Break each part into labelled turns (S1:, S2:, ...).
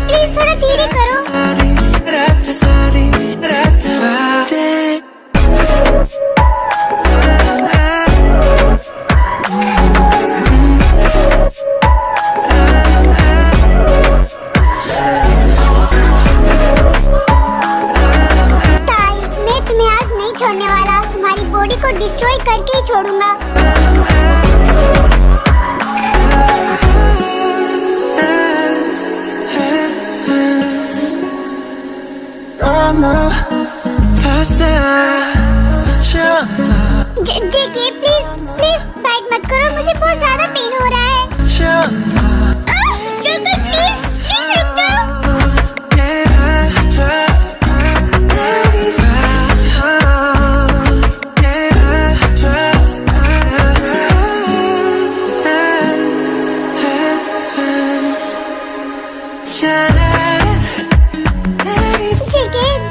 S1: Please थोड़ा धीरे करो। छोड़ने वाला, तुम्हारी बॉडी को डिस्ट्रॉय करके ही छोड़ूंगा। जेके प्लीज प्लीज फाइट मत करो, मुझे बहुत ज्यादा पेन हो रहा है। जेके प्लीज प्लीज रुक जाओ।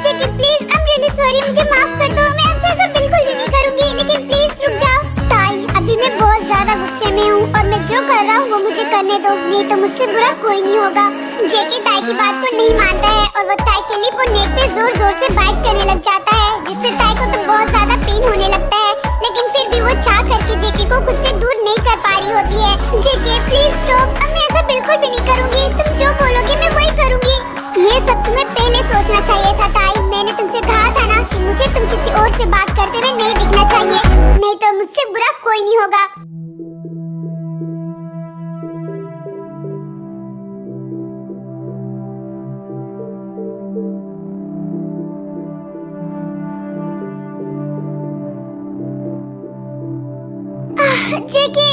S1: JK please I am really sorry, मुझे माफ कर दो। मैं आपसे ऐसा बिल्कुल भी नहीं करूंगी, लेकिन प्लीज रुक जाओ। ताई, अभी मैं बहुत ज्यादा गुस्से में हूँ और मैं जो कर रहा हूँ वो मुझे करने दो, नहीं तो मुझसे बुरा कोई नहीं होगा। जेके ताई की बात को नहीं मानता है और वो ताई के लिप और नेक पे जोर जोर से बाइट करने लग जाता है, जिससे ताई को तो बहुत ज्यादा पेन होने लगता है, लेकिन फिर भी वो चाह करके जेके को खुद से दूर नहीं कर पा रही होती है। जेके प्लीज स्टॉप, अब मैं ऐसा बिल्कुल भी नहीं करूंगी। तुम जो बोलोगे मैं वही करूंगी। ये सब तुम्हें पहले सोचना चाहिए था ताई। मैंने तुमसे कहा था ना कि मुझे तुम किसी और से बात करते हुए नहीं दिखना चाहिए, नहीं तो मुझसे बुरा कोई नहीं होगा। जेके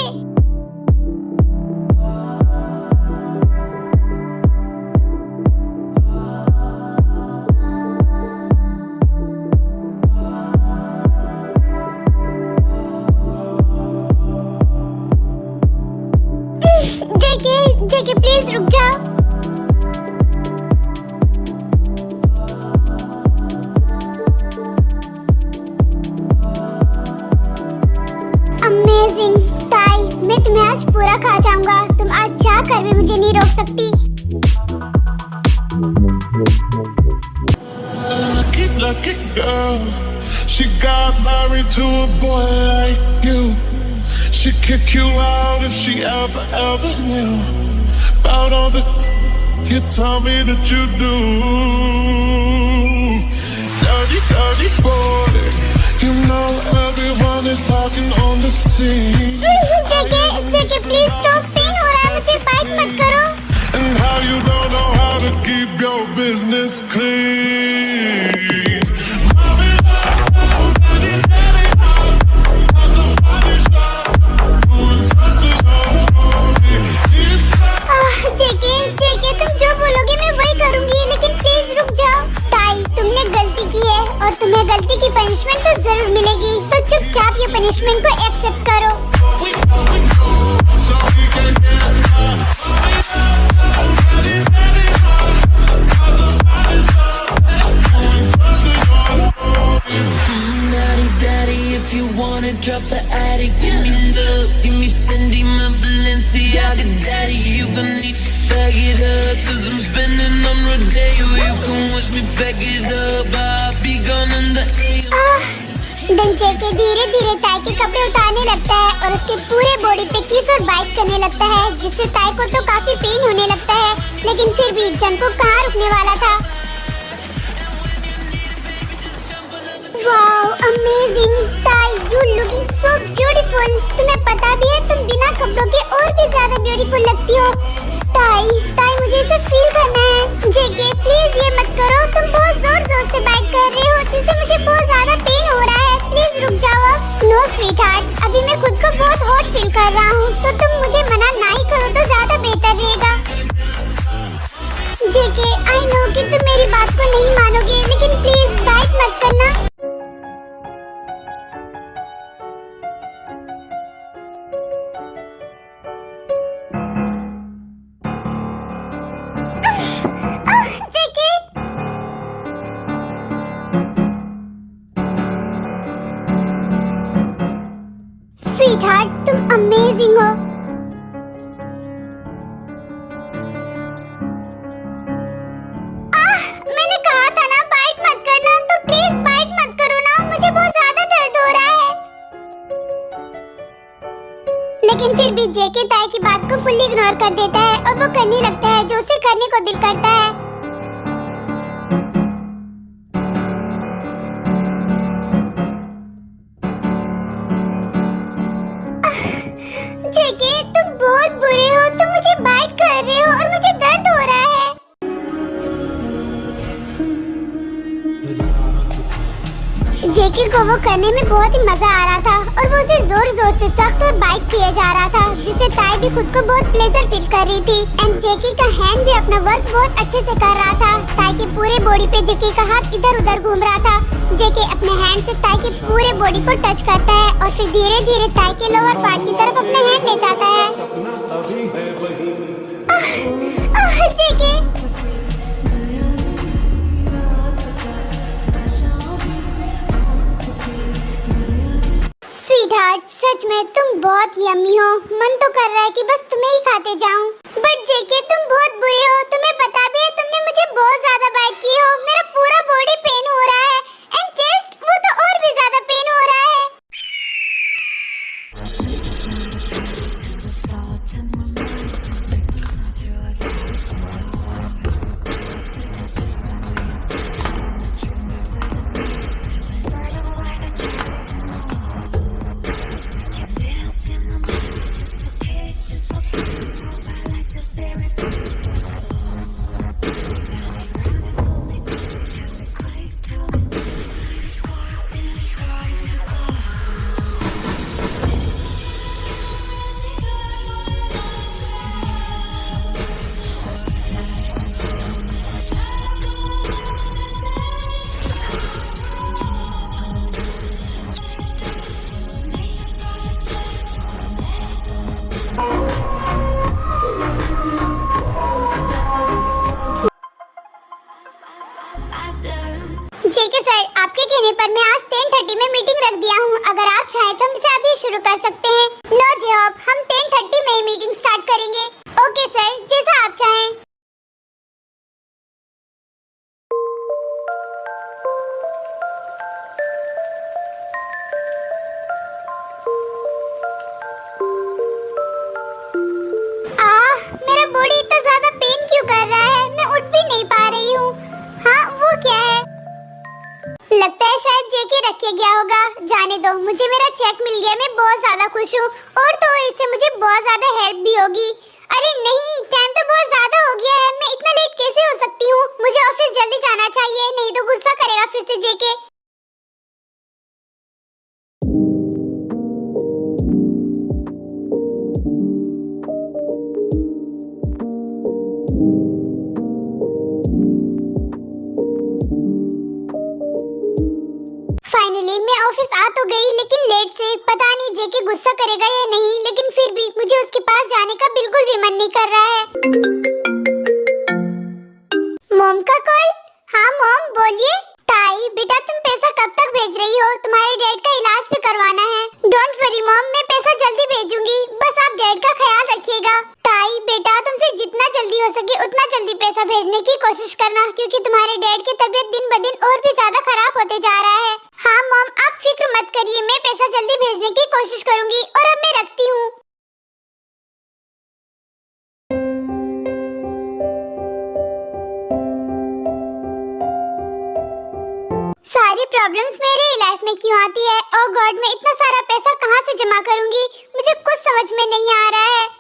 S1: जेके प्लीज रुक जाओ। अमेजिंग ताई, मैं तुम्हें आज पूरा खा जाऊंगा। तुम आज चाह कर भी मुझे नहीं रोक सकती।
S2: Lucky girl, she got married to a boy like you. She'd kick you out if she ever knew about all the you tell me that you do. Dirty boy, you know everyone is talking on the scene.
S1: JK please stop, pain हो रहा है मुझे, fight मत करो।
S2: And how you don't know how to keep your business clean.
S1: जेके तुम जो बोलोगे मैं वही करूंगी, लेकिन प्लीज रुक जाओ। ताई, तुमने गलती की है और तुम्हें गलती की पनिशमेंट तो जरूर मिलेगी, तो चुपचाप ये पनिशमेंट को एक्सेप्ट करो।
S3: Drop the attic, give me love, give me Fendi, my Balenciaga daddy. You gonna need to bag it up, 'cause I'm spending on Rodeo. You can wish me back it up, I'll be gone in the AM.
S1: Then JK धीरे धीरे ताई के कपड़े उतारने लगता है और उसके पूरे बॉडी पे किस और बाइट करने लगता है, जिससे ताई को तो काफी पेन होने लगता है, लेकिन फिर भी जंको कहाँ रुकने वाला था। वाओ अमेजिंग ताई, यू लुकिंग सो ब्यूटीफुल। तुम्हें पता भी है तुम बिना कपड़ों के और भी ज्यादा ब्यूटीफुल लगती हो। ताई मुझे इसे फील करना है। जेके प्लीज ये मत करो, तुम बहुत जोर जोर से बाइट कर रहे हो, जिससे मुझे बहुत ज्यादा पेन हो रहा है। प्लीज रुक जाओ। नो स्वीट हार्ट, अभी मैं खुद को बहुत हॉट फील कर रहा हूँ, तो तुम मुझे मना ना ही करो तो ज्यादा बेहतर रहेगा। जेके आई नो कि तुम मेरी बात को नहीं मानोगे, लेकिन प्लीज बाइट मत करना। स्वीट हार्ट, तुम अमेजिंग हो। मैंने कहा था ना बाइट मत करना, तो प्लीज बाइट मत करो ना, मुझे बहुत ज्यादा दर्द हो रहा है। लेकिन फिर भी जेके ताई की बात को फुल्ली इग्नोर कर देता है और वो करने लगता है जो उसे करने को दिल करता है। जेके तुम बहुत बुरे हो, तुम मुझे बाइट कर रहे हो और मुझे दर्द हो रहा है। जेके को वो करने में बहुत ही मजा आ रहा था और वो उसे जोर जोर से सख्त और बाइट किया जा रहा था, जिससे ताई भी खुद को बहुत प्लेजर फील कर रही थी। एंड जेके का हैंड भी अपना वर्क बहुत अच्छे से कर रहा था। ताई के पूरे बॉडी पे जेके का हाथ इधर उधर घूम रहा था। जेके अपने हैंड से ताई के पूरे बॉडी को टच करता है और फिर धीरे धीरे ताई के लोअर पार्ट की तरफ अपना हैंड ले जाता है। जेके स्वीटहार्ट, सच में तुम बहुत यम्मी हो। मन तो कर रहा है कि बस तुम्हें ही खाते जाऊं। बट जेके तुम बहुत बुरे हो, तुम्हें पता भी है तुमने मुझे बहुत ज्यादा बाइट की हो। मेरा पूरा बॉडी पेन हो रहा है एंड चेस्ट वो तो और भी ज्यादा पेन हो रहा है। जेके सर, आपके कहने पर मैं आज 10:30 में मीटिंग रख दिया हूँ। अगर आप चाहें तो हम इसे अभी शुरू कर सकते हैं। नो जॉब, हम 10:30 में ही मीटिंग स्टार्ट करेंगे। ओके सर, जैसा आप चाहें। मेरा बॉडी इतना ज्यादा पेन क्यों कर रहा है? मैं उठ भी नहीं पा रही हूँ। हाँ, वो क्या है? लगता है शायद जेके रखे गया होगा। जाने दो, मुझे मेरा चेक मिल गया, मैं बहुत ज्यादा खुश हूँ और तो इससे मुझे बहुत ज्यादा हेल्प भी होगी। अरे नहीं, टाइम तो बहुत ज्यादा हो गया है। मैं इतना लेट कैसे हो सकती हूँ? मुझे ऑफिस जल्दी जाना चाहिए, नहीं तो गुस्सा करेगा फिर से जेके। फाइनली मैं ऑफिस आ तो गई, लेकिन लेट से। पता नहीं जेके गुस्सा करेगा या नहीं, लेकिन फिर भी मुझे उसके पास जाने का बिल्कुल भी मन नहीं कर रहा है। मॉम का कॉल? हाँ मॉम, बोलिए। ताई बेटा, तुम पैसा कब तक भेज रही हो? तुम्हारे डैड का इलाज भी करवाना है। डोंट वरी मॉम, मैं पैसा जल्दी भेजूंगी, बस आप डैड का ख्याल रखिएगा। ताई बेटा, तुमसे जितना जल्दी हो सके उतना जल्दी पैसा भेजने की कोशिश करना, क्योंकि तुम्हारे डैड की तबीयत दिन ब दिन और भी ज्यादा खराब होते जा रहा है। हाँ मॉम, आप फिक्र मत करिए, मैं पैसा जल्दी भेजने की कोशिश करूंगी। और अब मैं रखती हूँ। सारी प्रॉब्लम्स मेरे ही लाइफ में क्यों आती है? ओह गॉड, मैं इतना सारा पैसा कहाँ से जमा करूंगी? मुझे कुछ समझ में नहीं आ रहा है।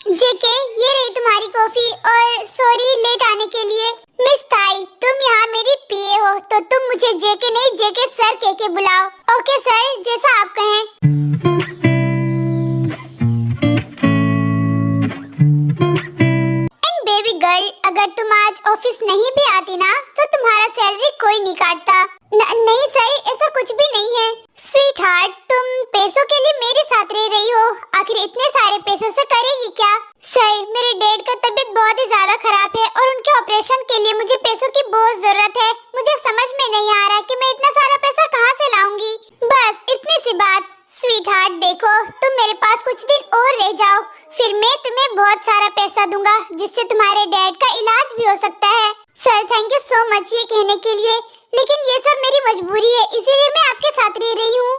S1: जेके, ये रही तुम्हारी कॉफी और सॉरी लेट आने के लिए। मिस ताई, तुम यहाँ मेरी पीए हो तो तुम मुझे जेके नहीं जेके सर कह के बुलाओ। ओके सर, अगर तुम आज ऑफिस नहीं भी आती ना तो तुम्हारा सैलरी कोई नहीं काटता। नहीं सर, ऐसा कुछ भी नहीं है। स्वीट हार्ट, तुम पैसों के लिए मेरे साथ रह रही हो, आखिर इतने सारे पैसों से करेगी क्या? सर, मेरे डैड का तबीयत बहुत ही ज्यादा खराब है और उनके ऑपरेशन के लिए मुझे पैसों की बहुत जरूरत है। मुझे समझ में नहीं आ रहा कि मैं इतना सारा पैसा कहाँ से लाऊंगी। बस इतनी सी बात। स्वीट हार्ट, देखो तुम मेरे पास कुछ दिन और रह जाओ, फिर मैं तुम्हें बहुत सारा पैसा दूंगा जिससे तुम्हारे डैड का इलाज भी हो सकता है। Sir, thank you so much ये कहने के लिए, लेकिन ये सब मेरी मजबूरी है, इसीलिए मैं आपके साथ रह रही हूँ।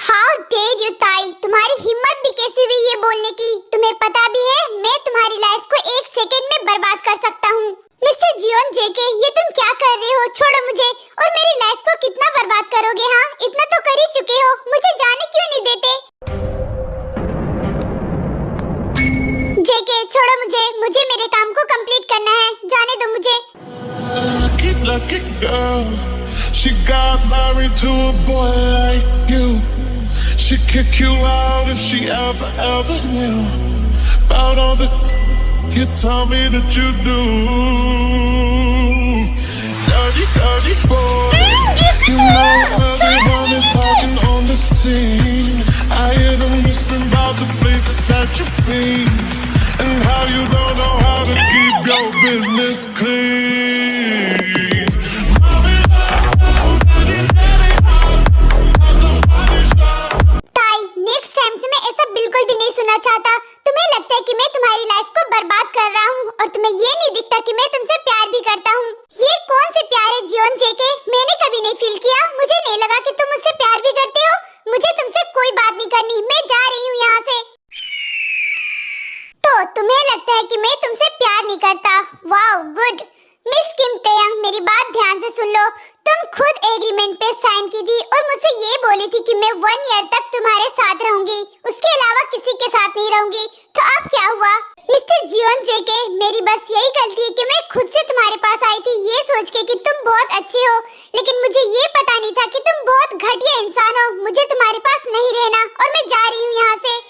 S1: हाउ डेयर यू ताई, तुम्हारी हिम्मत भी कैसी हुई ये बोलने की? तुम्हें पता भी है मैं तुम्हारी लाइफ को 1 सेकंड में बर्बाद कर सकता हूँ। मिस्टर जियोन जेके, ये तुम क्या कर रहे हो? छोड़ो मुझे। और मेरी लाइफ को कितना बर्बाद करोगे? हाँ, इतना तो कर ही चुके हो, मुझे जाने क्यों नहीं देते? जेके, छोड़ो मुझे मेरे काम को कंप्लीट करना है, जाने दो मुझे।
S2: Lucky girl, she got married to a boy like you. She'd kick you out if she ever knew about all the you tell me that you do. Dirty boy, you know everyone is talking on the scene. I hear them whispering about the places that you've been and how you don't know how to keep your business clean.
S1: Next time से मैं ऐसा बिल्कुल भी नहीं सुनना चाहता। तुम्हें लगता है कि मैं तुम्हारी लाइफ को बर्बाद कर रहा हूँ और तुम्हें ये नहीं दिखता कि मैं तुमसे प्यार भी करता हूँ। ये कौन से प्यार है जियोन जेके? मैंने कभी नहीं फील किया, मुझे नहीं लगा कि तुम मुझसे प्यार भी करते हो। मुझे तुमसे कोई बात नहीं करनी, मैं जा रही हूँ यहाँ से। तो तुम्हें लगता है कि मैं तुमसे प्यार नहीं करता? Wow, good. मिस किम तेयंग, मेरी बात ध्यान से सुन लो। तुम खुद एग्रीमेंट पे साइन की थी और मुझसे ये बोली थी कि मैं 1 ईयर तक तुम्हारे साथ रहूंगी, उसके अलावा किसी के साथ नहीं रहूंगी। तो अब क्या हुआ? मिस्टर जियोन जेके, मेरी बस यही गलती है कि मैं खुद से तुम्हारे पास आई थी ये सोच के कि तुम बहुत अच्छे हो, लेकिन मुझे ये पता नहीं था कि तुम बहुत घटिया इंसान हो। मुझे तुम्हारे पास नहीं रहना और मैं जा रही हूँ यहाँ से।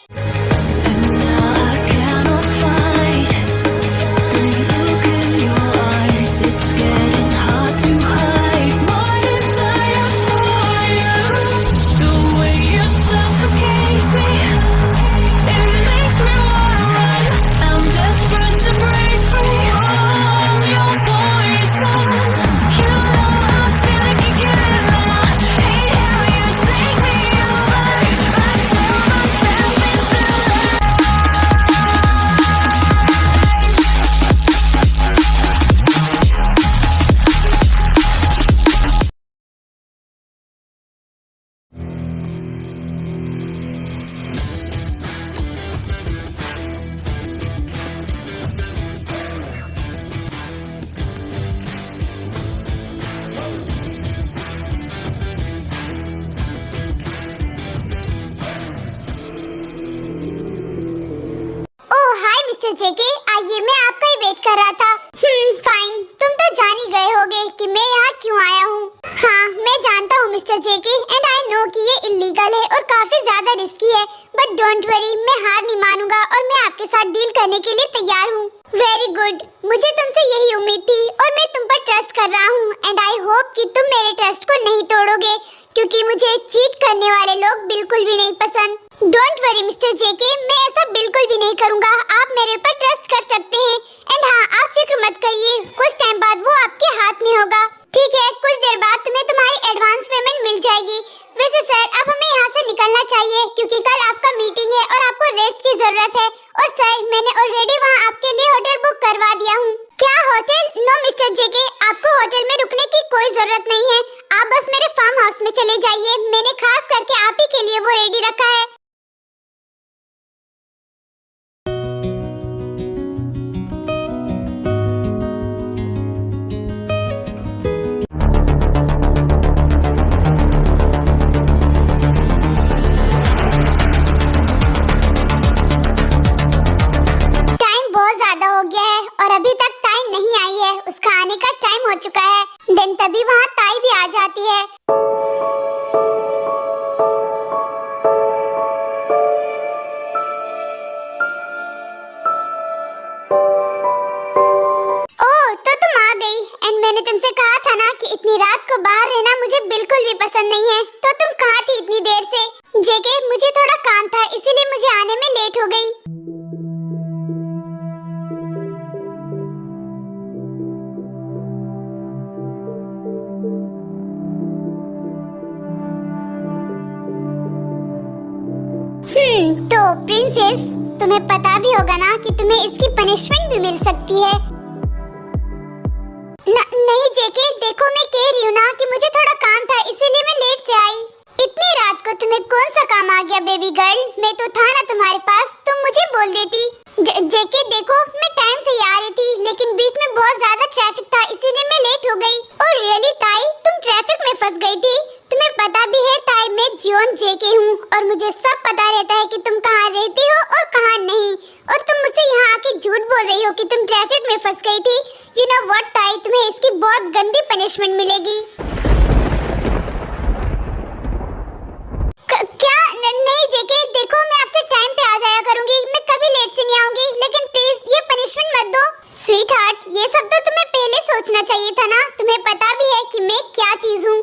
S1: जेके, आइए, मैं आपका ही वेट कर रहा था। फाइन, तुम तो जान ही गए होगे कि मैं यहाँ क्यों आया हूँ। हाँ, मैं जानता हूँ mister JK, and I know कि ये इलीगल है और काफी ज्यादा रिस्की है, बट डोंट वरी, मैं हार नहीं मानूंगा और मैं आपके साथ डील करने के लिए तैयार हूँ। वेरी गुड, मुझे तुमसे यही उम्मीद थी और मैं तुम पर ट्रस्ट कर रहा हूँ, एंड आई होप कि तुम मेरे ट्रस्ट को नहीं तोड़ोगे, क्योंकि मुझे चीट करने वाले लोग बिल्कुल भी नहीं पसंद। डोंट वरी मिस्टर जेके, मैं ऐसा बिल्कुल भी नहीं करूँगा, आप मेरे पर ट्रस्ट कर सकते हैं। एंड हाँ, आप फिक्र मत करिए, कुछ टाइम बाद वो आपके हाथ में होगा। ठीक है, कुछ देर बाद तुम्हें तुम्हारी एडवांस पेमेंट मिल जाएगी। वैसे सर, अब हमें यहाँ से निकलना चाहिए क्योंकि कल आपका मीटिंग है और आपको रेस्ट की जरूरत है। और सर, मैंने ऑलरेडी वहाँ आपके लिए होटल बुक करवा दिया हूँ। क्या होटल? नो मिस्टर जेके, आपको होटल में रुकने की कोई जरूरत नहीं है, आप बस मेरे फार्म हाउस में चले जाइए, मैंने खास करके आप ही के लिए वो रेडी रखा है। हो चुका है, देन तभी वहाँ ताई भी आ जाती है। मैंने तुमसे कहा था ना कि इतनी रात को बाहर रहना मुझे बिल्कुल भी पसंद नहीं है। तो तुम कहाँ थी इतनी देर से? जेके, मुझे थोड़ा काम था इसीलिए मुझे आने में लेट हो गई। तो प्रिंसेस, तुम्हें पता भी होगा ना कि तुम्हें इसकी पनिशमेंट भी मिल सकती है। नहीं जेके, देखो मैं कह रही हूँ ना कि मुझे थोड़ा काम था इसीलिए मैं लेट से आई। इतनी रात को तुम्हें कौन सा काम आ गया बेबी गर्ल? मैं तो था ना तुम्हारे पास, तुम मुझे बोल देती। जेके देखो, मैं टाइम से ही आ रही थी लेकिन बीच में बहुत ज्यादा ट्रैफिक था इसीलिए मैं लेट हो गई। और रियली ताई, तुम ट्रैफिक में फंस गई थी? तुम्हें पता भी है ताई, मैं जियोन जेके हूँ और मुझे सब पता रहता है कि तुम कहाँ रहती हो और कहाँ नहीं। और तुम मुझसे यहाँ आके झूठ बोल रही हो कि तुम ट्रैफिक में फंस गई थी। यू नो व्हाट ताई, तुम्हें इसकी बहुत गंदी पनिशमेंट मिलेगी। क्या? नहीं जेके, देखो मैं आपसे टाइम पे आ जाया करूंगी, मैं कभी लेट से नहीं आऊंगी, लेकिन प्लीज ये पनिशमेंट मत दो। स्वीट हार्ट, ये सब तो तुम्हें पहले सोचना चाहिए था ना। तुम्हें पता भी है कि मैं क्या चीज हूँ।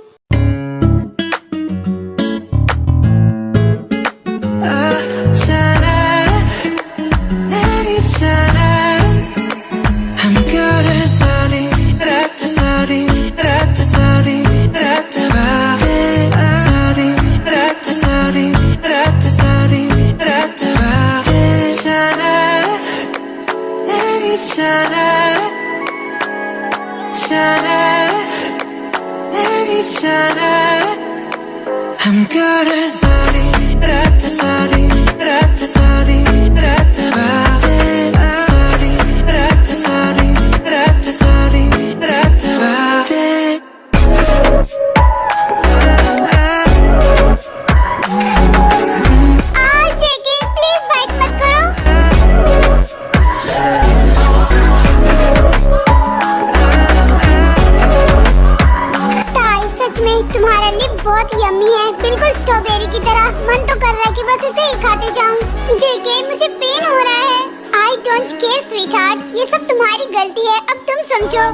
S3: I'm good at sorry, sorry, sorry,
S1: तुम्हारा लिप बहुत यम्मी है, बिल्कुल स्ट्रॉबेरी की तरह। मन तो कर रहा है कि बस इसे ही खाते जाऊं। जेके, मुझे पेन हो रहा है। आई डोंट केयर स्वीट हार्ट, ये सब तुम्हारी गलती है, अब तुम समझो।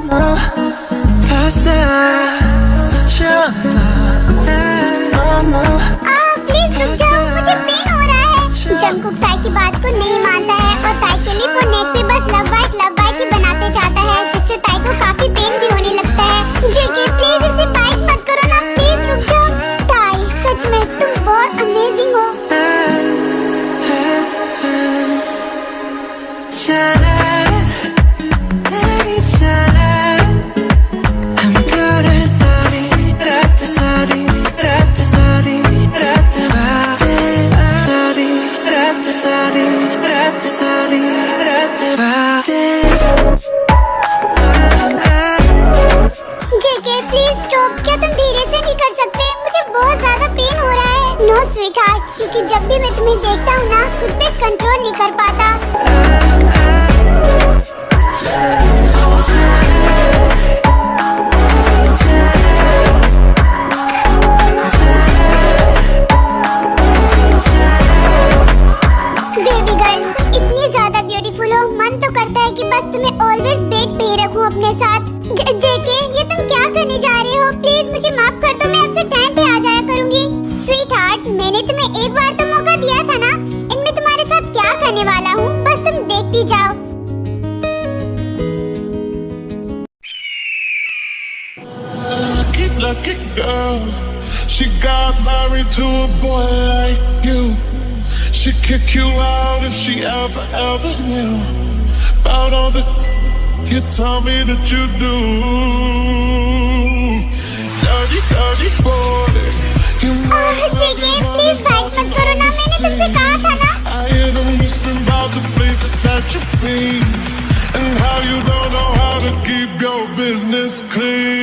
S1: प्लीज रुक जाओ, मुझे पेन हो रहा है। जंगकुक ताई की बात को नहीं मानता है और ताई के लिप और नेक पे बस लव बाइट ही बनाते जाता है, जिससे ताई को काफी पेन भी होने लगता है। जेके प्लीज इसे बाइट मत करो ना, प्लीज रुक जाओ। ताई सच में तुम बहुत अमेजिंग हो। जेके प्लीज स्टॉप, क्या तुम धीरे से नहीं कर सकते? मुझे बहुत ज्यादा पेन हो रहा है। नो स्वीट हार्ट, क्योंकि जब भी मैं तुम्हें देखता हूँ ना, खुद पे कंट्रोल नहीं कर पाता। बेबी गर्ल, तुम इतनी ज्यादा ब्यूटीफुल हो, मन तो करता है कि बस तुम्हें ऑलवेज बेड पे ही रखूं अपने साथ। जेके, ये तुम क्या करने जा रहे हो? प्लीज मुझे माफ कर दो, मैं आपसे टाइम पे आ जाया करूंगी। स्वीट हार्ट, मैंने तुम्हें एक बार तो मौका दिया था ना, इनमें तुम्हारे साथ क्या करने वाला हूँ, बस तुम देखती जाओ।
S2: Lucky girl, she got married to a boy like you. She'd kick you out if she ever knew about all the you tell me that you do. Dirty boy, you
S1: JK please fight मत करो ना, मैंने तुमसे कहा था ना।
S2: I hear them whispering about the places that you've been and how you don't know how to keep your business clean.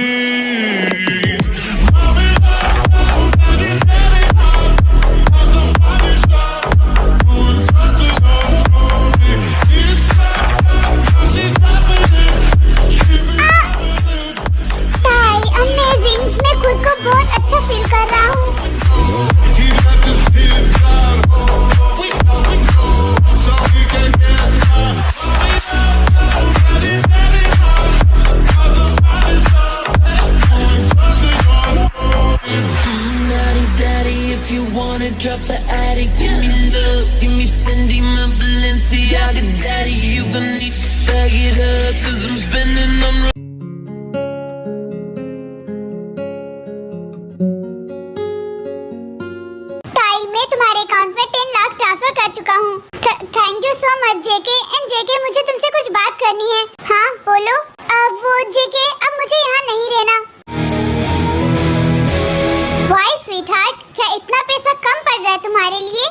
S1: बहुत अच्छा फील कर रहा हूँ।
S3: like a daddy. You gonna need to bag it up, 'cause I'm spending on
S1: ताई मैं तुम्हारे account में 10 lakh transfer कर चुका हूँ। Thank you so much JK. And JK मुझे तुमसे कुछ बात करनी है। हाँ बोलो। वो जेके अब मुझे यहाँ नहीं रहना। वाई स्वीटहार्ट, क्या इतना पैसा कम पड़ रहा है तुम्हारे लिए?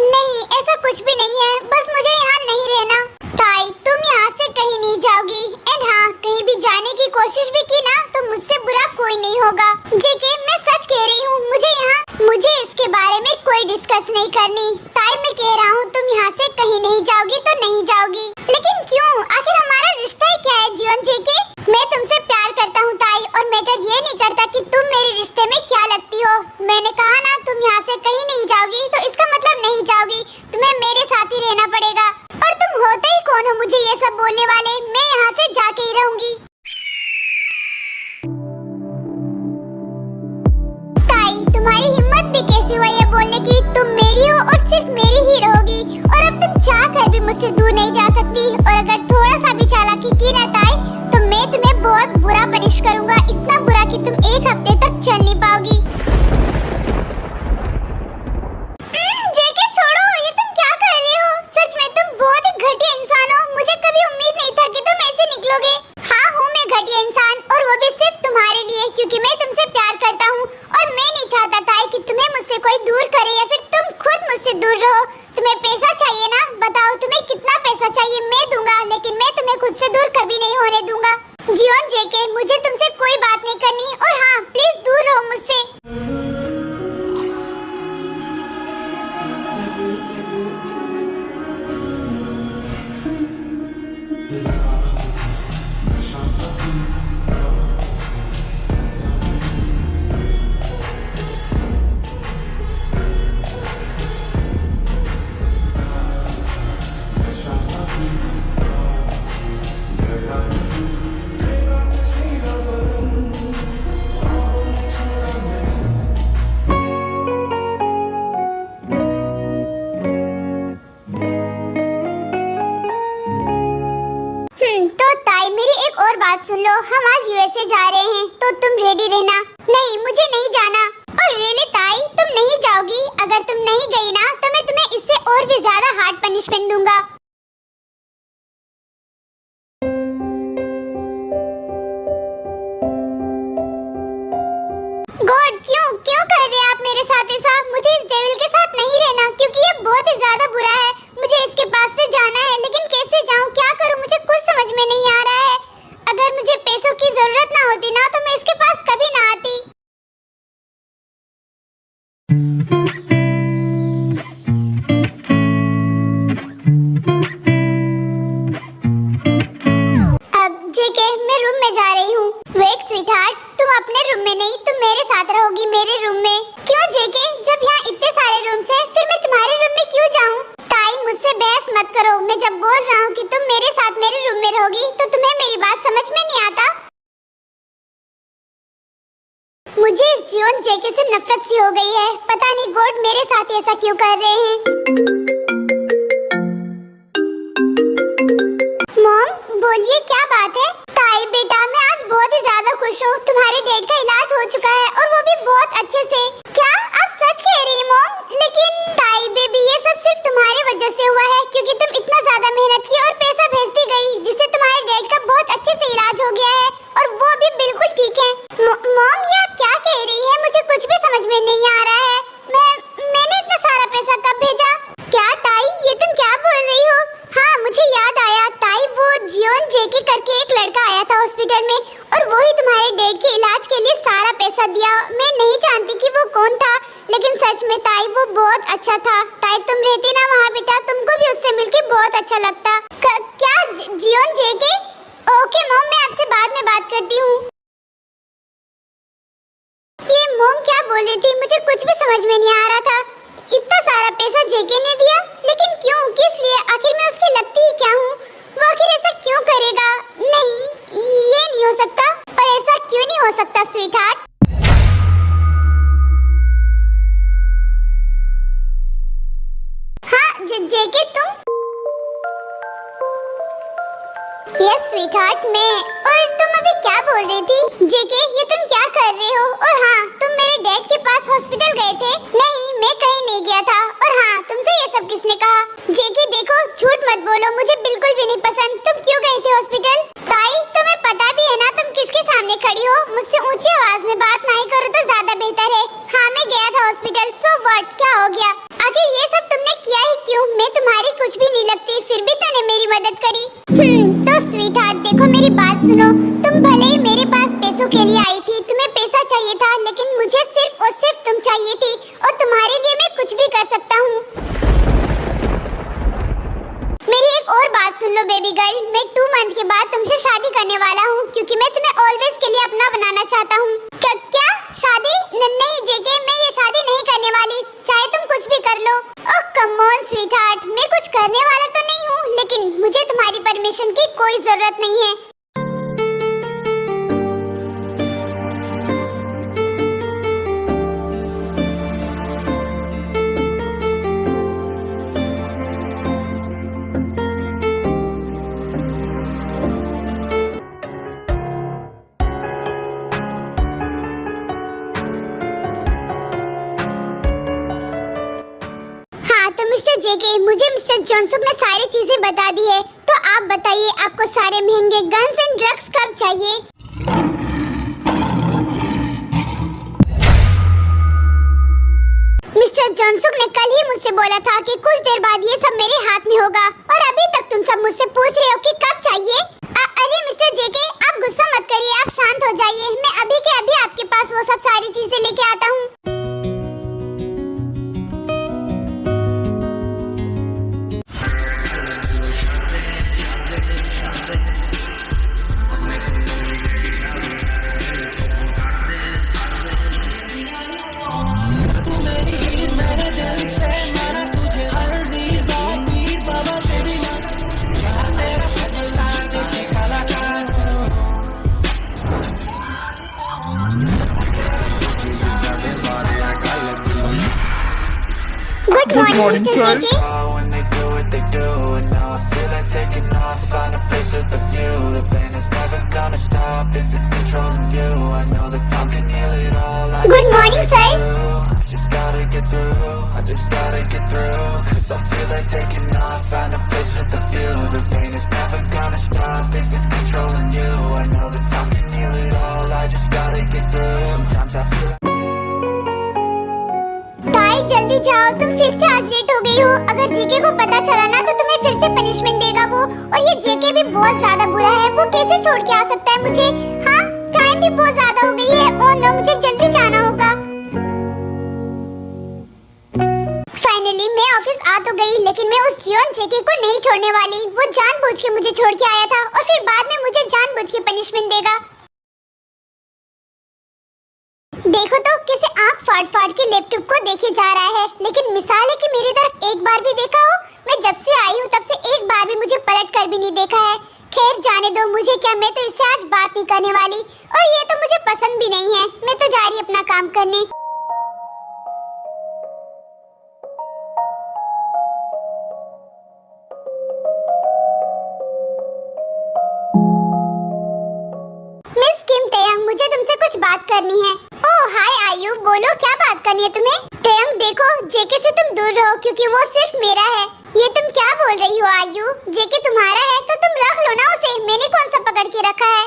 S1: नहीं ऐसा कुछ भी नहीं है, बस मुझे यहाँ नहीं रहना। ताई तुम यहाँ से कहीं नहीं जाओगी। एंड हाँ, कहीं भी जाने की कोशिश भी की ना तो मुझसे बुरा कोई नहीं होगा। जेके मैं सच कह रही हूँ, मुझे इसके बारे में कोई डिस्कस नहीं करनी। ताई मैं कह रहा हूँ तुम यहाँ से कहीं नहीं जाओगी तो नहीं जाओगी। लेकिन क्यों? आखिर हमारा रिश्ता ही क्या है जीवन जेके? मैं तुमसे प्यार करता हूँ ताई, और मैटर ये नहीं करता कि तुम मेरे रिश्ते में क्या लगती हो। मैंने कहा ना तुम यहाँ से कहीं नहीं जाओगी तो इसका मतलब नहीं जाओगी, तुम्हें मेरे साथ ही रहना पड़ेगा। और तुम होते ही कौन हो मुझे ये सब बोलने वाले? मैं यहाँ से जाके ही रहूंगी। ताई तुम्हारी हिम्मत भी कैसी हुई है बोलने की? तुम मेरी हो और सिर्फ मेरी ही रहोगी, और अब तुम चाह कर भी मुझसे दूर नहीं जा सकती। और अगर थोड़ा सा भी चालाकी की ना ताई तो मैं तुम्हें बहुत बुरा पनिश करूंगा, इतना बुरा कि तुम एक हफ्ते तक चल नहीं पाओगी। जेके छोड़ो, ये तुम क्या कर रहे हो? सच में तुम बहुत ही घटिया इंसान हो। मुझे कभी उम्मीद नहीं था कि तुम ऐसे निकलोगे। हाँ हूँ मैं घटिया इंसान, और वो भी सिर्फ तुम्हारे लिए, क्योंकि मैं तुमसे प्यार करता हूँ और मैं नहीं चाहता था कि तुम्हें मुझसे कोई दूर करे या फिर तुम खुद मुझसे दूर रहो। तुम्हें पैसा चाहिए ना? बताओ तुम्हें कितना पैसा चाहिए, मैं दूंगा, लेकिन मैं तुम्हें खुद से दूर कभी नहीं होने दूंगा। जियोन जेके मुझे तुमसे कोई बात नहीं करनी, और हाँ प्लीज दूर रहो मुझसे। तो ताई मेरी एक और बात सुन लो, हम आज यूएसए जा रहे हैं तो तुम रेडी रहना। नहीं मुझे नहीं जाना। और रियली ताई तुम नहीं जाओगी? अगर तुम नहीं गई ना तो मैं तुम्हें इससे और भी ज्यादा हार्ड पनिशमेंट दूंगा। गॉड क्यों कर रहे हैं आप मेरे साथ ऐसा? मुझे इस डेविल के साथ नहीं रहना, क्योंकि ये बहुत ही ज्यादा बुरा है। मुझे इसके पास से जाना है, लेकिन कैसे जाऊं, क्या करूं, मुझे कुछ समझ में नहीं आ रहा है। अगर मुझे पैसों की जरूरत ना होती ना तो मैं इसके पास कभी ना आती। अब जेके मैं रूम में जा रही हूँ। वेट स्वीटहार्ट, तुम अपने रूम में नहीं, तुम मेरे साथ रहोगी मेरे रूम में। क्यों जेके? जब यहाँ इतने सारे रूम्स हैं, फिर मैं तुम्हारे रूम में क्यों जाऊँ? ताई मुझसे बहस मत करो। मैं जब बोल रहा हूँ कि तुम मेरे साथ मेरे रूम में रहोगी तो तुम्हें मेरी बात समझ में नहीं आता? मुझे इस जियोन जेके से नफरत सी हो गई है। पता नहीं गॉड मेरे साथ ऐसा क्यों कर रहे हैं। मॉम बोलिए क्या बात है? ताई बेटा मैं आज बहुत ही ज्यादा खुश हूँ। तुम्हारे डैड का इलाज हो चुका है और वो भी बहुत अच्छे से। क्या आप सच कह रही हैं मॉम? लेकिन ताई बेबी ये सब सिर्फ तुम्हारी वजह से हुआ है, क्योंकि तुम इतना ज्यादा मेहनत की और पैसा भेजती गई, जिससे तुम्हारे डैड का बहुत अच्छे से इलाज हो गया है और वो भी बिल्कुल ठीक है। मॉम ये आप क्या कह रही है? मुझे कुछ भी समझ में नहीं आ रहा है। मैंने इतना सारा पैसा कब भेजा? क्या ताई ये तुम क्या बोल रही हो? हाँ मुझे याद आया ताई, वो जियोन जेके करके एक लड़का आया था हॉस्पिटल में और वो ही तुम्हारे डैड के इलाज के लिए सारा पैसा दिया। मैं नहीं जानती कि वो कौन था, लेकिन सच में ताई वो बहुत अच्छा था। ताई तुम रहती ना वहाँ बेटा, तुमको भी उससे मिलके बहुत अच्छा लगता। क्या जियोन जेके? ओके मॉम मैं आपसे बाद में बात करती हूँ। ये मॉम क्या बोल रही थी? मुझे कुछ भी समझ में नहीं आ रहा था। इतना सारा पैसा जेके ने दिया, लेकिन क्यों, किस लिए? आखिर मैं उसकी लगती ही क्या हूँ? वो आखिर ऐसा क्यों करेगा? नहीं ये नहीं हो सकता। और ऐसा क्यों नहीं हो सकता स्वीटहार्ट? जेके तुम? यस स्वीटहार्ट मैं। और तुम अभी क्या बोल रही थी? जेके ये तुम क्या कर रहे हो? और हाँ, तुम मेरे डैड के पास हॉस्पिटल गए थे? नहीं, मैं कहीं नहीं गया था। और हाँ, तुमसे ये सब किसने कहा? जेके देखो, झूठ मत बोलो, मुझे बिल्कुल भी नहीं पसंद। तुम क्यों गए थे हॉस्पिटल? ताई, तुम्हें पता भी है ना तुम किसके सामने खड़ी हो? मुझसे ऊंची आवाज में बात नहीं करो तो ज्यादा बेहतर है। हाँ, मैं गया था हॉस्पिटल। सो व्हाट, क्या हो गया? आखिर ये सब तुमने किया ही क्यों? मैं तुम्हारी कुछ भी नहीं लगती, फिर भी तूने मेरी मदद करी। तो स्वीटहार्ट देखो, मेरी बात सुनो। तुम भले ही मेरे पास पैसों के लिए आई थी, तुम्हें पैसा चाहिए था, लेकिन मुझे सिर्फ और सिर्फ तुम चाहिए थी, और तुम्हारे लिए मैं कुछ भी कर सकता हूँ। मेरी एक और बात सुन लो बेबी गर्ल, मैं 2 मंथ के बाद तुमसे शादी करने वाला हूँ, क्योंकि मैं तुम्हें ऑलवेज के लिए अपना बनाना चाहता हूँ। क्या शादी? नहीं जेके, मैं ये शादी नहीं करने वाली, चाहे तुम कुछ भी कर लो। ओह कम ऑन स्वीटहार्ट, मैं कुछ करने वाला तो नहीं हूँ, लेकिन मुझे तुम्हारी परमिशन की कोई जरूरत नहीं है। तो मिस्टर जेके, मुझे मिस्टर जॉनसन ने सारी चीजें बता दी है, तो आप बताइए आपको सारे महंगे गन्स एंड ड्रग्स कब चाहिए? मिस्टर जॉनसन ने कल ही मुझसे बोला था कि कुछ देर बाद ये सब मेरे हाथ में होगा, और अभी तक तुम सब मुझसे पूछ रहे हो कि कब चाहिए? अरे मिस्टर जेके, आप गुस्सा मत करिए, आप शांत हो जाइए। मैं अभी के अभी आपके पास वो सब सारी चीजें लेके आता हूँ। Good morning, Mr. Jiggy.
S4: When they do what they do, and now I feel like taking off. Find a place with a view. The pain is never gonna stop if it's controlling you. I know that time can heal it all.
S1: Good morning, sir.
S4: I just gotta get through. I just gotta get through. 'Cause I feel like taking off. Find a place with a view. The pain is never gonna stop if it's controlling you. I know that time can heal it all. I just gotta get through. Sometimes I feel.
S1: ताई जल्दी जाओ, तुम फिर से आज late हो गई हो। अगर जेके को पता चला ना तो तुम्हें फिर से पनिशमेंट देगा वो। और ये जेके भी बहुत ज्यादा बुरा है, वो कैसे छोड़ के आ सकता है मुझे? हाँ, टाइम भी बहुत ज्यादा हो गई है। ओह नो, मुझे जल्दी जाना होगा। फाइनली मैं ऑफिस आ तो गई, लेकिन मैं उस जियोन जेके को नहीं छोड़ने वाली। वो जानबूझ के मुझे छोड़ के आया था, और फिर बाद में मुझे जानबूझ के पनिशमेंट देगा। देखो तो कैसे आंख फाड़ फाड़ के लैपटॉप को देखे जा रहा है, लेकिन मिसाल है कि मेरी तरफ एक बार भी देखा हो? मैं जब से आई हूँ तब से एक बार भी मुझे पलट कर भी नहीं देखा है। खैर जाने दो, मुझे क्या, मैं तो इससे आज बात नहीं करने वाली, और ये तो मुझे पसंद भी नहीं है। मैं तो जा रही अपना काम करने। मिस किम तेयंग, मुझे तुमसे कुछ बात करनी है। ओह हाय आयु, बोलो क्या बात करनी है तुम्हें? तेयंग देखो, जेके से तुम दूर रहो, क्योंकि वो सिर्फ मेरा है। ये तुम क्या बोल रही हो आयु? जेके तुम्हारा है तो तुम रख लो ना उसे, मैंने कौन सा पकड़ के रखा है?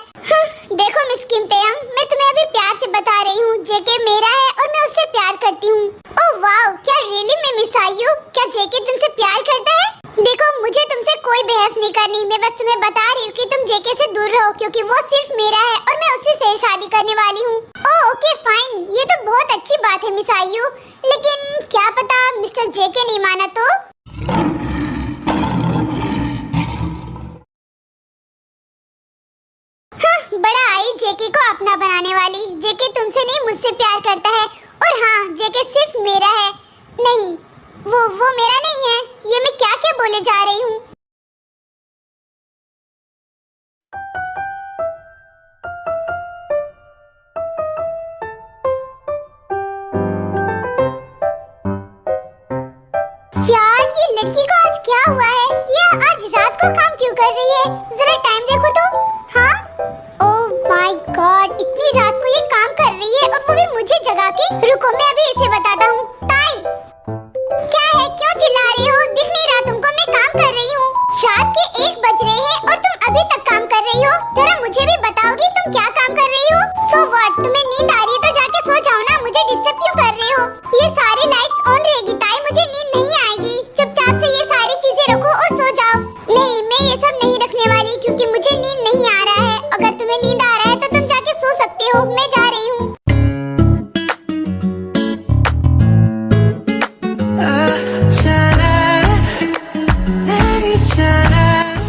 S1: देखो मिस किम तेयंग, मैं तुम्हें अभी प्यार से बता रही हूँ, जेके मेरा है और मैं उससे प्यार करती हूँ। ओह वाओ, क्या रियली में मिस आयु? क्या जेके तुमसे प्यार करता है? देखो मुझे तुमसे कोई बहस नहीं करनी, मैं बस तुम्हें बता रही हूँ कि तुम जेके से दूर रहो, क्योंकि वो सिर्फ मेरा है और मैं उसी से शादी करने वाली हूँ। ओह ओके फाइन, ये तो बहुत अच्छी बात है मिस आयु, लेकिन क्या पता मिस्टर जेके नहीं माना तो? बड़ा आई जेके को अपना बनाने वाली। जेके तुमसे नहीं मुझसे प्यार करता है, और हाँ जेके सिर्फ मेरा है। नहीं, वो मेरा नहीं है। ये मैं क्या क्या बोले जा रही हूँ? यार ये लड़की को आज क्या हुआ है? ये आज रात को काम क्यों कर रही है? जरा टाइम देखो तो। हाँ, ओह माय गॉड, इतनी रात को ये काम कर रही है और वो भी मुझे जगा के। रुको मैं अभी इसे बताता हूँ। ताई, क्या है, क्यों चिल्ला रही हो? दिख नहीं रहा तुमको मैं काम कर रही हूँ? रात के 1 बज रहे हैं और तुम अभी तक काम कर रही हो? जरा मुझे भी बताओगी तुम क्या काम कर रही हो? सो व्हाट, तुम्हें नींद आ रही है तो जाके सो जाओ ना, मुझे डिस्टर्ब क्यों कर रहे हो? ये सारी लाइट्स ऑन रहेगी ताई, मुझे नींद नहीं आएगी। चुपचाप से ये सारी चीजें रखो और सो जाओ। नहीं, मैं ये सब नहीं रखने वाली क्योंकि मुझे नींद नहीं आ रहा है। अगर तुम्हें नींद आ रहा है तो तुम जाके सो सकते हो, मैं जा रही हूँ।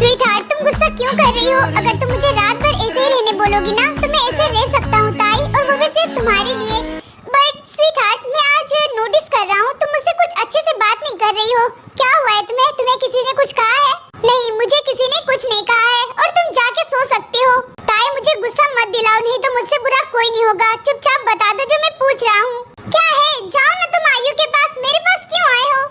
S1: स्वीटहार्ट, तुम गुस्सा क्यों कर रही हो? अगर तुम मुझे रात भर ऐसे ही रहने बोलोगी ना तो मैं ऐसे रह सकता हूँ ताई, और वो भी सिर्फ तुम्हारे लिए। बट स्वीटहार्ट, मैं आज नोटिस कर रहा हूँ तुम मुझसे कुछ अच्छे से बात नहीं कर रही हो। क्या हुआ है तुम्हें? तुम्हें किसी ने कुछ कहा है? नहीं, मुझे किसी ने कुछ नहीं कहा है और तुम जाके सो सकते हो। ताई, मुझे गुस्सा मत दिलाओ, नहीं तो मुझसे बुरा कोई नहीं होगा। चुपचाप बता दो जो मैं पूछ रहा हूँ। क्या है? जाओ ना तुम आयु के पास। मेरे पास क्यों आए हो?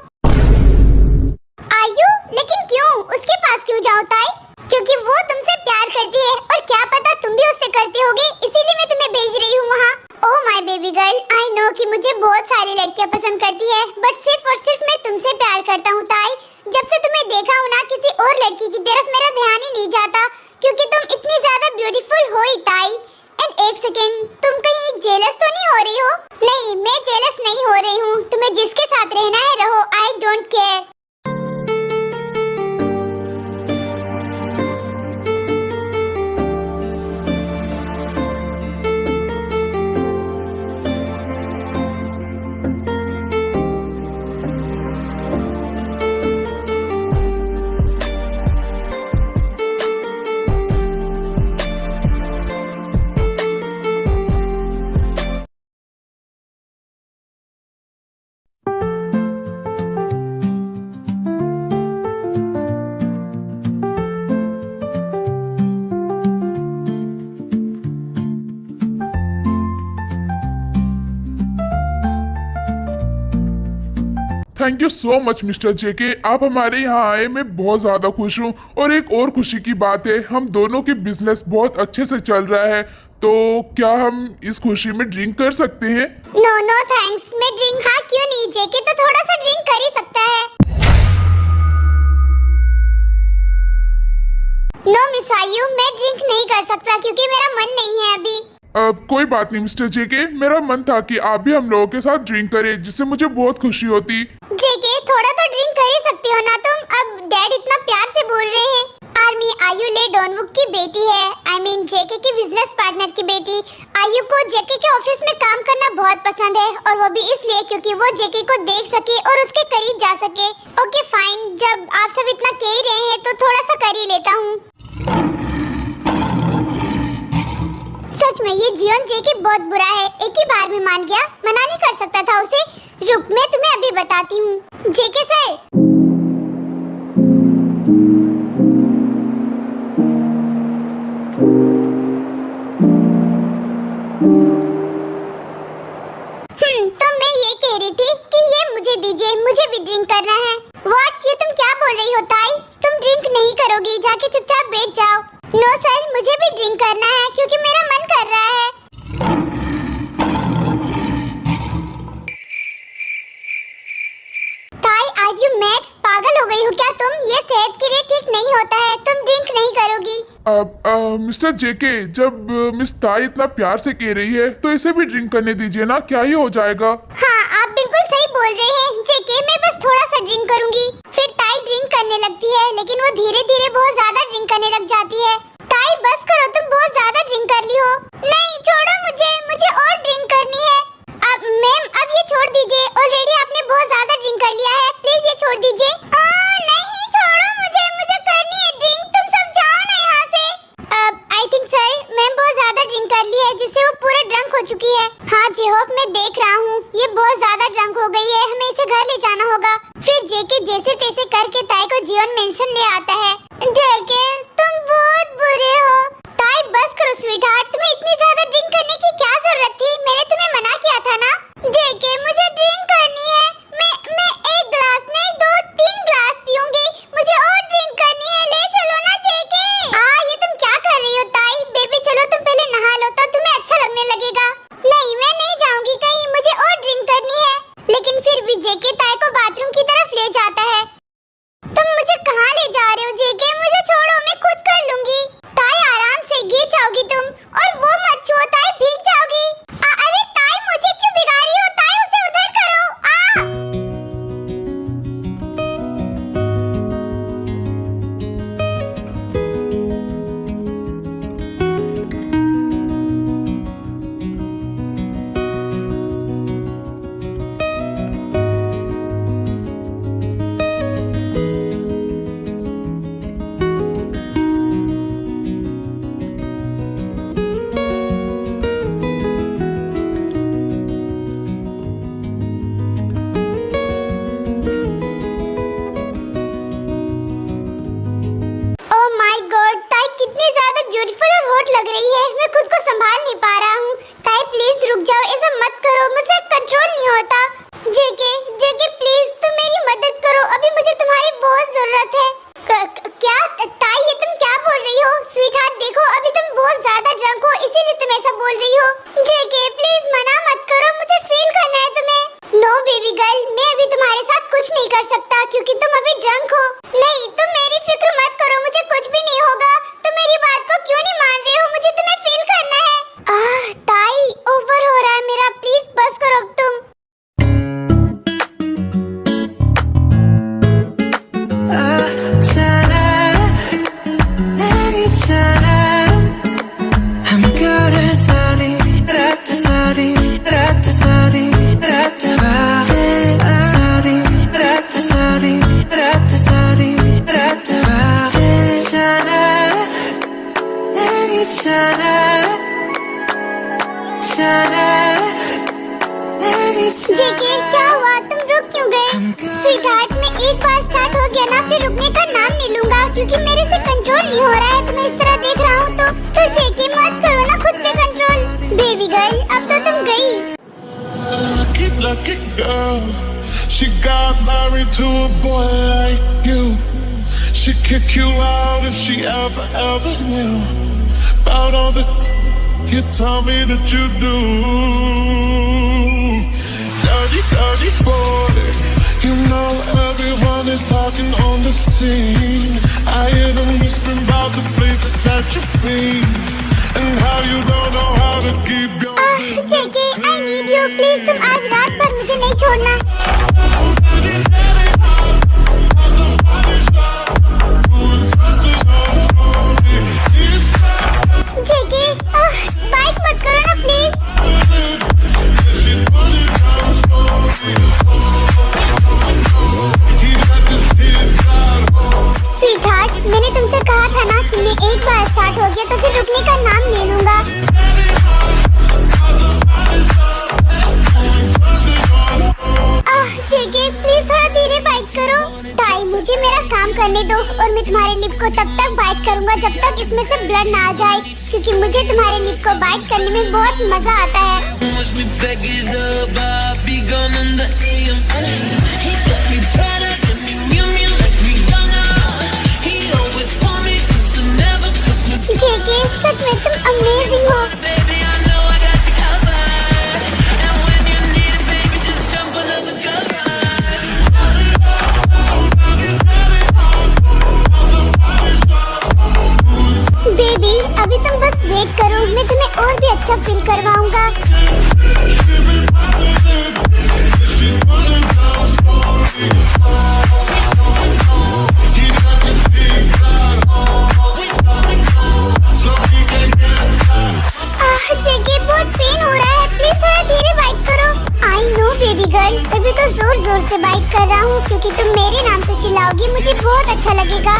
S1: आयु? लेकिन क्यों? उसके पास क्यों जाओ ताई? क्योंकि वो तुमसे प्यार करती है और क्या पता तुम भी उससे करते होगे, इसीलिए मैं तुम्हें भेज रही हूँ वहाँ। Oh my baby girl, I know कि मुझे बहुत सारी लड़कियाँ पसंद करती है, बट सिर्फ और सिर्फ मैं तुमसे प्यार करता हूँ ताई। जब से तुम्हें देखा हूँ ना, किसी और लड़की की तरफ मेरा ध्यान ही नहीं जाता, क्योंकि तुम इतनी ज्यादा ब्यूटीफुल हो ही ताई। एंड एक सेकेंड, तुम कहीं जेलस तो नहीं हो रही हो? नहीं, मैं जेलस नहीं हो रही हूँ। तुम्हें जिसके साथ रहना है रहो, I don't care.
S5: Thank you so much mister JK, आप हमारे यहाँ आए, मैं बहुत ज़्यादा खुश हूँ। और एक और खुशी की बात है, हम दोनों की बिजनेस बहुत अच्छे से चल रहा है, तो क्या हम इस खुशी में ड्रिंक कर सकते हैं?
S1: नो नो थैंक्स, मैं ड्रिंक, हाँ क्यों नहीं, जेके तो थोड़ा सा ड्रिंक कर ही सकता है। नो मिस आयु, मैं ड्रिंक नहीं कर सकता क्योंकि मेरा मन नहीं है अभी।
S5: कोई बात नहीं मिस्टर जेके, मेरा मन था कि आप भी हम लोगों के साथ ड्रिंक करें, जिससे मुझे बहुत खुशी होती।
S1: जेके, थोड़ा तो ड्रिंक कर ही सकते हो ना तुम? अब डैड इतना प्यार से बोल रहे हैं। आर्मी, आयु ले डॉनवुक की बेटी है, आई मीन जेके की बिजनेस पार्टनर की बेटी। आयु को जेके के ऑफिस में काम करना बहुत पसंद है, और वो भी इसलिए क्योंकि वो जेके को देख सके और उसके करीब जा सके। ओके फाइन, जब आप सब इतना कह ही रहे हैं तो थोड़ा सा कर ही लेता हूँ। सच में ये जियोन जेके बहुत बुरा है, एक ही बार में मान गया, मना नहीं कर सकता था उसे। रुक, मैं तुम्हें अभी बताती हूँ। जेके सर, तो मैं ये कह रही थी कि ये मुझे दीजिए, मुझे भी ड्रिंक करना है। व्हाट, ये तुम क्या बोल रही हो ताई? तुम ड्रिंक नहीं करोगी, जाके चुपचाप बैठ जाओ। नो सर, मुझे भी ड्रिंक करना है क्योंकि मेरा मन कर रहा है। ताई, आर यू मैड? पागल हो गई हो क्या तुम? ये सेहत के लिए ठीक नहीं होता है, तुम ड्रिंक नहीं करोगी।
S5: मिस्टर जेके, जब मिस ताई इतना प्यार से कह रही है तो इसे भी ड्रिंक करने दीजिए ना, क्या ही हो जाएगा।
S1: हाँ, आप बिल्कुल सही बोल रहे हैं जेके, मैं बस थोड़ा सा ड्रिंक करूंगी। फिर ताई ड्रिंक करने लगती है, लेकिन वो धीरे धीरे बहुत ज्यादा ड्रिंक करने लग जाती है। ताई बस करो, तुम बहुत ज्यादा ड्रिंक कर ली हो। नहीं, छोड़ो मुझे और ड्रिंक करनी है। अब मैम, अब ये छोड़ दीजिए, ऑलरेडी आपने बहुत ज्यादा ड्रिंक कर लिया है, प्लीज ये छोड़ दीजिए। नहीं, छोड़ो मुझे करनी है ड्रिंक, तुम सब जाओ ना यहाँ से। आई थिंक सर, मैम बहुत ज्यादा ड्रिंक कर ली है, जिससे वो पूरा ड्रंक हो चुकी है। हाँ जी होप, मैं देख रहा हूँ ये बहुत ज्यादा ड्रंक हो गई है, हमें इसे घर ले जाना होगा। फिर जेके जैसे तैसे करके ताई को जीवन मेंशन ले आता है। जेके, तुम बहुत बुरे हो। ताई बस करो स्वीटहार्ट, तुम्हें इतनी ज्यादा ड्रिंक करने की क्या जरूरत थी? मैंने तुम्हें मना किया था ना। जेके, मुझे ड्रिंक करनी है। मैं एक गिलास नहीं, 2-3 गिलास जरूरत है। क्या ताई, ये तुम क्या बोल रही हो? स्वीटहार्ट देखो, अभी तुम बहुत ज्यादा ड्रंक हो, इसीलिए तुम ऐसा बोल रही हो। जेके प्लीज मना मत करो, मुझे फील करना है तुम्हें। नो बेबी गर्ल, मैं अभी तुम्हारे साथ कुछ नहीं कर सकता क्योंकि तुम अभी ड्रंक हो। नहीं, तुम मेरी फिक्र मत करो, मुझे कुछ भी नहीं होगा। तुम मेरी बात को क्यों नहीं मान रहे हो? मुझे तुम्हें फील करना है। ताई, ओवर हो रहा है मेरा, प्लीज बस करो अब तुम। जेके क्या हुआ? तुम रुक क्यों गए? स्वीटहार्ट, मैं एक बार स्टार्ट हो गया ना, फिर रुकने का नाम नहीं लूंगा क्योंकि मेरे से कंट्रोल नहीं हो रहा है। तुम्हें इस तरह देख रहा हूँ तो जेके मत करो ना खुद पे कंट्रोल। बेबी गर्ल, अब तो तुम गई।
S2: Lucky girl, she got married to a boy like you. She'd kick you out if she ever knew about all the you tell me that you do. Dirty boy, you know everyone is talking on the scene. I hear them whispering about the places that you've been and how you don't know how to keep your
S1: JK, I need you, please तुम आज रात भर मुझे नहीं छोड़ना। जेके, bike मत करो ना प्लीज। स्वीटहार्ट, मैंने तुमसे कहा था ना कि मैं एक बार स्टार्ट हो गया तो फिर रुकने का नाम ले लूंगा। जेके प्लीज थोड़ा धीरे बाइट करो। ताई, मुझे मेरा काम करने दो और मैं तुम्हारे लिप को तब तक बाइट करूंगा जब तक इसमें से ब्लड ना आ जाए, क्योंकि मुझे तुम्हारे लिप को बाइट करने में बहुत मजा आता है।
S3: Watch me back it up, I'll be gone in the AM. He got me Prada, got me Miu Miu like Rihanna. He always want me 'cause I never kiss me.
S1: जेके, सच में तुम amazing हो।
S3: Baby, I know I got you covered. And when you need it, baby, just jump under the covers.
S1: Baby, अभी तुम बस wait करो, मैं तुम्हें और भी अच्छा फील करवाऊंगा। जेके, बहुत पेन हो रहा है, प्लीज थोड़ा धीरे बाइट करो। आई नो बेबी गर्ल, अभी तो जोर जोर से बाइट कर रहा हूँ क्योंकि तुम मेरे नाम से चिल्लाओगी, मुझे बहुत अच्छा लगेगा।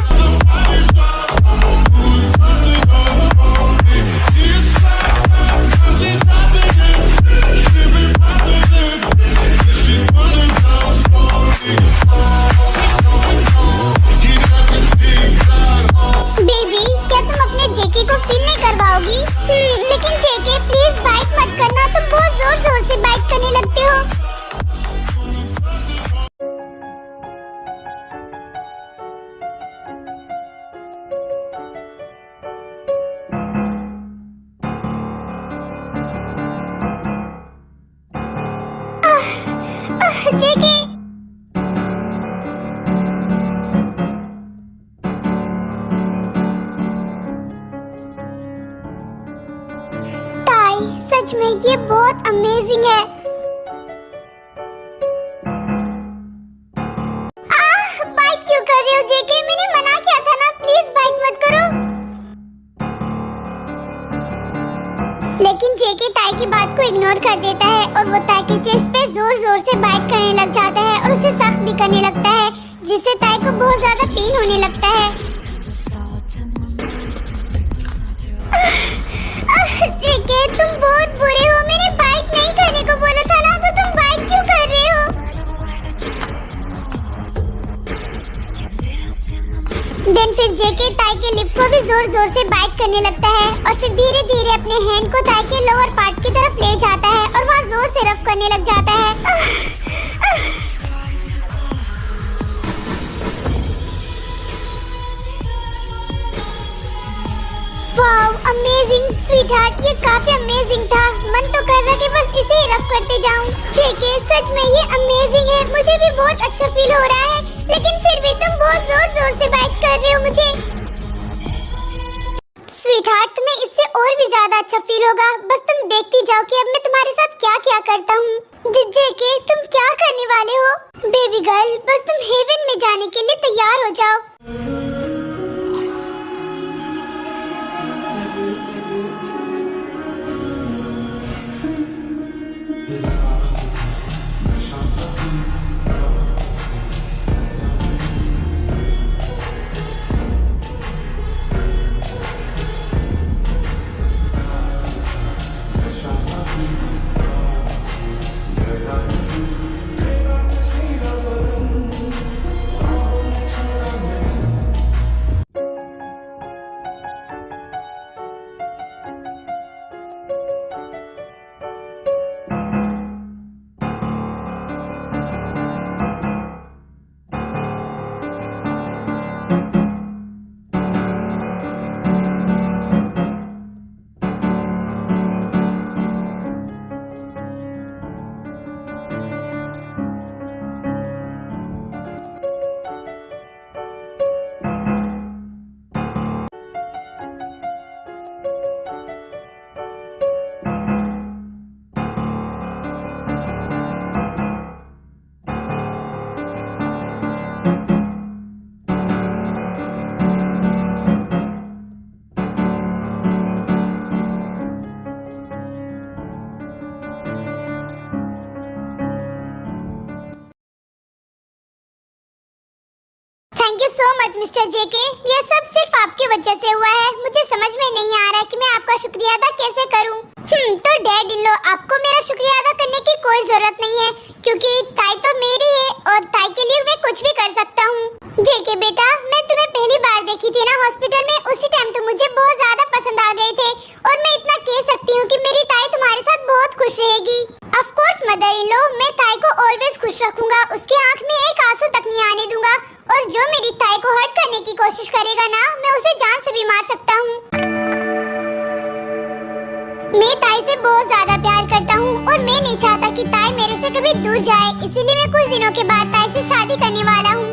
S1: बेबी, क्या तुम अपने जेके को फील नहीं करवाओगी? लेकिन जेके प्लीज बाइट मत करना, तुम बहुत जोर जोर से बाइट करने लगते हो। जेके, ताई, सच में ये बहुत अमेजिंग है। बाइट क्यों कर रहे हो जेके? मैंने मना किया था ना, प्लीज बाइट मत करो। लेकिन जेके ताई की बात को इग्नोर कर देता है और वो ताई के चेस्ट पे जोर जोर से बाइट करने लग जाता है और उसे सख्त भी करने लगता है, जिससे ताई को बहुत ज्यादा पेन होने लगता है। जेके, तुम बहुत बुरे हो, मैंने बाइट नहीं करने को बोला था ना, तो तुम बाइट क्यों कर रहे हो? देन फिर जेके ताई के लिप को भी जोर जोर से बाइट करने लगता है और फिर धीरे धीरे अपने हैंड को ताई के लोअर पार्ट की तरफ ले जाता है और वहाँ जोर से रफ करने लग जाता है। स्वीटहार्ट, ये काफी अमेजिंग था। मन तो कर रहा कि बस इसे ही रफ करते जाऊं। जेके, सच में ये अमेजिंग है। मुझे भी बहुत अच्छा फील हो रहा है, लेकिन फिर भी तुम बहुत जोर जोर से बाइट कर रहे हो मुझे। स्वीटहार्ट, तुम्हें इससे और भी ज्यादा अच्छा फील होगा। बस तुम देखती जाओ कि अब मैं तुम्हारे साथ क्या क्या करता हूँ। जेके, तुम क्या करने वाले हो? बेबी गर्ल, बस तुम हेवन में जाने के लिए तैयार हो जाओ। Thank you so much mister JK. यह सब सिर्फ आपकी वजह से हुआ है। मुझे समझ में नहीं आ रहा कि मैं आपका शुक्रिया अदा कैसे करूं। तो डैड इन लो, आपको मेरा शुक्रिया अदा करने की कोई जरूरत नहीं है, क्योंकि ताई तो मेरी है और ताई के लिए मैं कुछ भी कर सकता हूँ। जेके बेटा, मैं तुम्हें पहली बार देखी थी ना हॉस्पिटल में, उसी टाइम तुम मुझे बहुत ज्यादा पसंद आ गए थे। और मैं इतना कह सकती हूँ कि मेरी ताई तुम्हारे साथ बहुत खुश रहेगी। ऑफ कोर्स मदर इन लो, मैं ताई को ऑलवेज खुश रखूंगा। उसकी आंख में एक आंसू तक नहीं आने दूंगा। और जो मेरी ताई को हर्ट करने की कोशिश करेगा ना, मैं उसे जान से भी मार सकता हूँ। मैं ताई से बहुत ज्यादा प्यार करता हूँ और मैं नहीं चाहता कि ताई मेरे से कभी दूर जाए। इसीलिए मैं कुछ दिनों के बाद ताई से शादी करने वाला हूँ।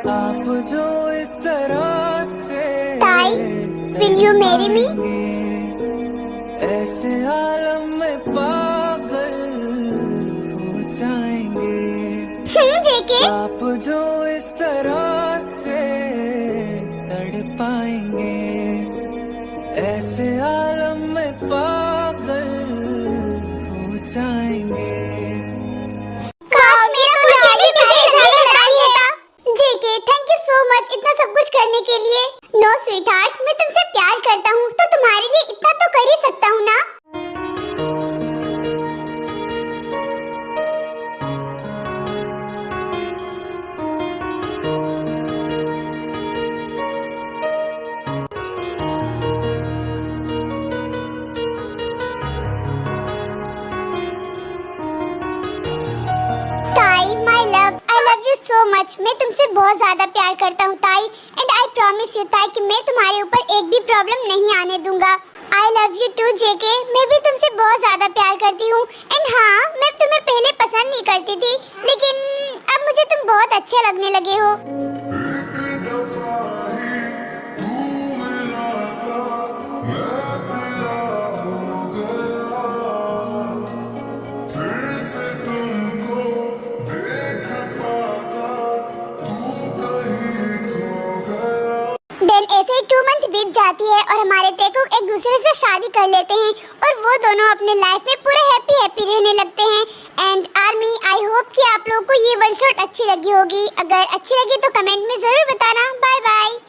S3: आप जो इस तरह से
S1: ताई, will you marry me?
S3: ऐसे आलम में पागल हो जाएंगे।
S1: जेके,
S3: आप जो इस तरह से तड़पाएंगे, ऐसे आलम में पागल हो जाएंगे।
S1: काश मेरा कोई गाली मुझे इजाजत कराई है। जेके, थैंक यू सो मच इतना सब कुछ करने के लिए। नो स्वीटहार्ट, मैं तुमसे प्यार करता हूँ तो तुम्हारे लिए इतना तो कर ही सकता हूँ ना। सो मच, मैं तुमसे बहुत ज्यादा प्यार करता हूँ ताई। एंड आई प्रॉमिस यू ताई कि मैं तुम्हारे ऊपर एक भी प्रॉब्लम नहीं आने दूंगा। I love you too JK, मैं भी तुमसे बहुत ज्यादा प्यार करती हूँ। एंड हाँ, मैं तुम्हें पहले पसंद नहीं करती थी, लेकिन अब मुझे तुम बहुत अच्छे लगने लगे हो। ऐसे ही 2 मंथ बीत जाती है और हमारे तेको एक दूसरे से शादी कर लेते हैं और वो दोनों अपने लाइफ में पूरे हैप्पी रहने लगते हैं। एंड आर्मी, आई होप कि आप लोगों को ये वन शॉट अच्छी लगी होगी। अगर अच्छी लगी तो कमेंट में जरूर